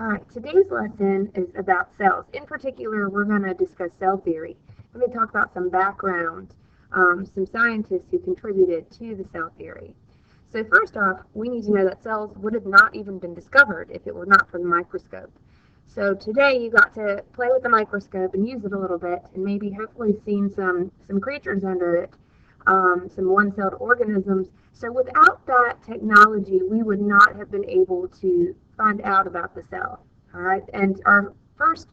All right, today's lesson is about cells. In particular, we're going to discuss cell theory. We're going to talk about some background, some scientists who contributed to the cell theory. So first off, we need to know that cells would have not even been discovered if it were not for the microscope. So today you got to play with the microscope and use it a little bit, and maybe hopefully seen some creatures under it, some one-celled organisms. So without that technology, we would not have been able to find out about the cell. All right, and our first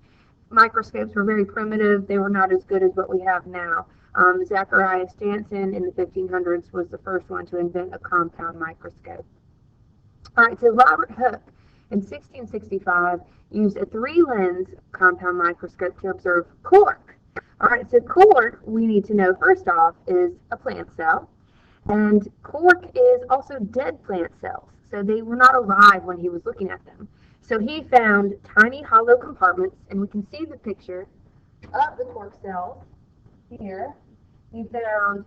microscopes were very primitive. They were not as good as what we have now. Zacharias Janssen in the 1500s was the first one to invent a compound microscope. All right, so Robert Hooke in 1665 used a three-lens compound microscope to observe cork. All right, so cork, we need to know first off, is a plant cell. And cork is also dead plant cells, so they were not alive when he was looking at them. So he found tiny hollow compartments, and we can see the picture of the cork cells here. He found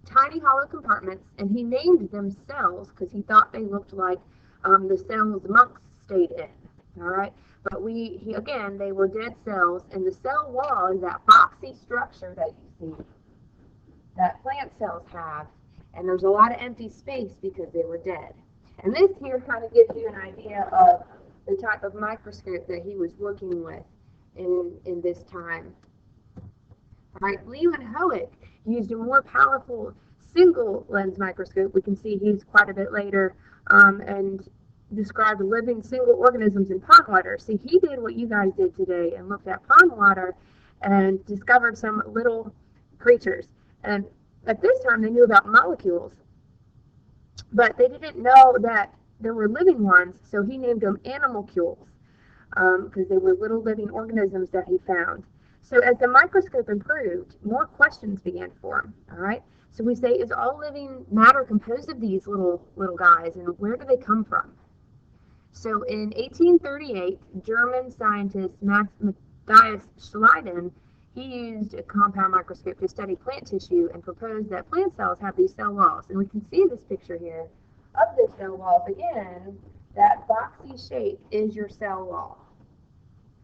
tiny hollow compartments, and he named them cells because he thought they looked like the cells monks stayed in. All right, but again, they were dead cells, and the cell wall is that boxy structure that you see that plant cells have. And there's a lot of empty space because they were dead. And this here kind of gives you an idea of the type of microscope that he was working with in this time. All right, Leeuwenhoek used a more powerful single lens microscope. We can see he's quite a bit later and described living single organisms in pond water. See, he did what you guys did today and looked at pond water and discovered some little creatures. And at this time, they knew about molecules, but they didn't know that there were living ones, so he named them animalcules because they were little living organisms that he found. So as the microscope improved, more questions began to form, all right? So we say, is all living matter composed of these little guys, and where do they come from? So in 1838, German scientist Matthias Schleiden, he used a compound microscope to study plant tissue and proposed that plant cells have these cell walls. And we can see this picture here of the cell walls. Again, that boxy shape is your cell wall.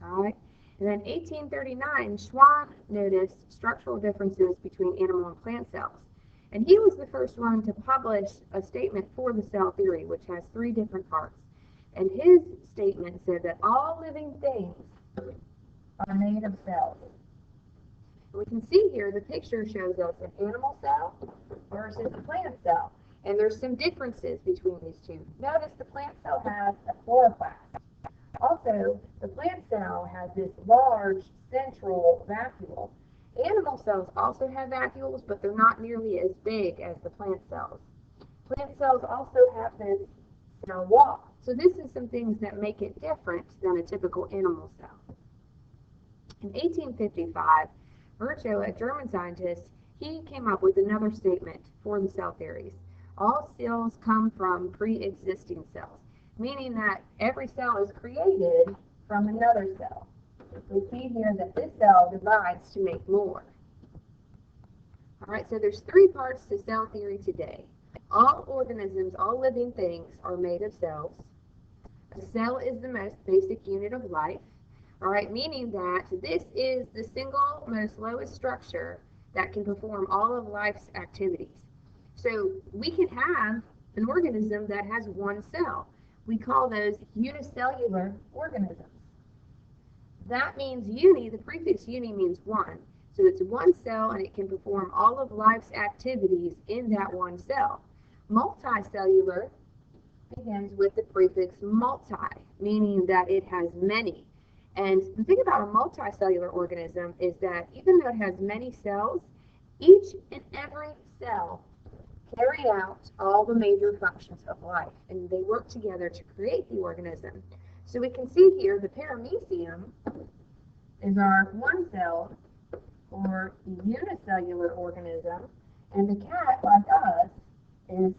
All right. And then 1839, Schwann noticed structural differences between animal and plant cells. And he was the first one to publish a statement for the cell theory, which has three different parts. And his statement said that all living things are made of cells. We can see here the picture shows us an animal cell versus a plant cell. And there's some differences between these two. Notice the plant cell has a chloroplast. Also, the plant cell has this large central vacuole. Animal cells also have vacuoles, but they're not nearly as big as the plant cells. Plant cells also have this cell wall. So this is some things that make it different than a typical animal cell. In 1855, Virchow, a German scientist, he came up with another statement for the cell theories. All cells come from pre-existing cells, meaning that every cell is created from another cell. We see here that this cell divides to make more. All right, so there's three parts to cell theory today. All organisms, all living things are made of cells. A cell is the most basic unit of life. All right, meaning that this is the single most lowest structure that can perform all of life's activities. So we can have an organism that has one cell. We call those unicellular organisms. That means uni, the prefix uni means one. So it's one cell and it can perform all of life's activities in that one cell. Multicellular begins with the prefix multi, meaning that it has many. And the thing about a multicellular organism is that even though it has many cells, each and every cell carry out all the major functions of life, and they work together to create the organism. So we can see here the paramecium is our one cell or unicellular organism, and the cat, like us, is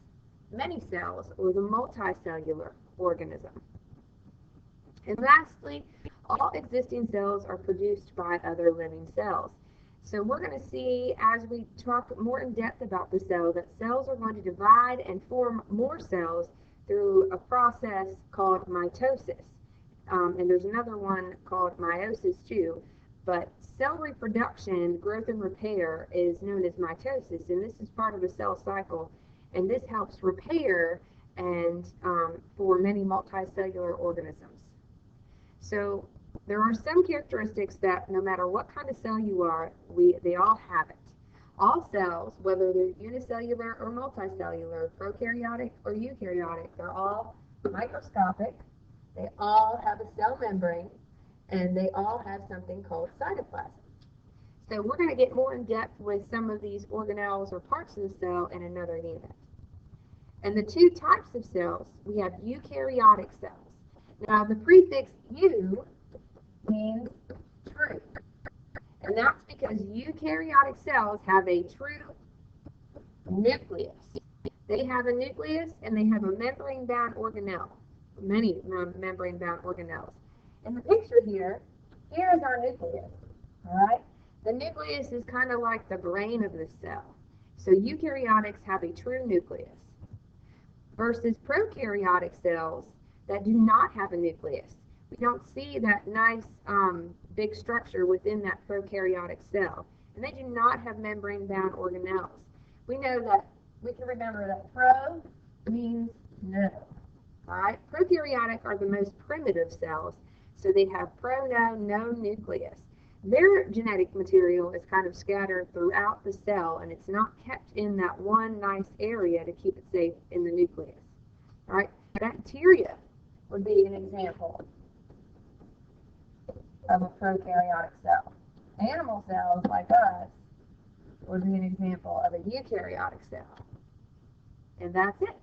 many cells or the multicellular organism. And lastly, all existing cells are produced by other living cells. So we're going to see as we talk more in depth about the cell that cells are going to divide and form more cells through a process called mitosis. and there's another one called meiosis too. But cell reproduction, growth and repair is known as mitosis, and this is part of the cell cycle, and this helps repair and for many multicellular organisms. So there are some characteristics that no matter what kind of cell you are, they all have it. All cells, whether they're unicellular or multicellular, prokaryotic or eukaryotic, they're all microscopic. They all have a cell membrane, and they all have something called cytoplasm. So we're going to get more in depth with some of these organelles or parts of the cell in another unit. And the two types of cells, we have eukaryotic cells. Now the prefix "eu" means true. And that's because eukaryotic cells have a true nucleus. They have a nucleus and they have a membrane-bound organelle, many membrane-bound organelles. In the picture here is our nucleus, all right? The nucleus is kind of like the brain of the cell. So eukaryotics have a true nucleus versus prokaryotic cells that do not have a nucleus. We don't see that nice big structure within that prokaryotic cell, and they do not have membrane-bound organelles. We know that, we can remember that pro means no. All right, prokaryotic are the most primitive cells, so they have no nucleus. Their genetic material is kind of scattered throughout the cell, and it's not kept in that one nice area to keep it safe in the nucleus. All right, bacteria would be an example of a prokaryotic cell. Animal cells, like us, would be an example of a eukaryotic cell. And that's it.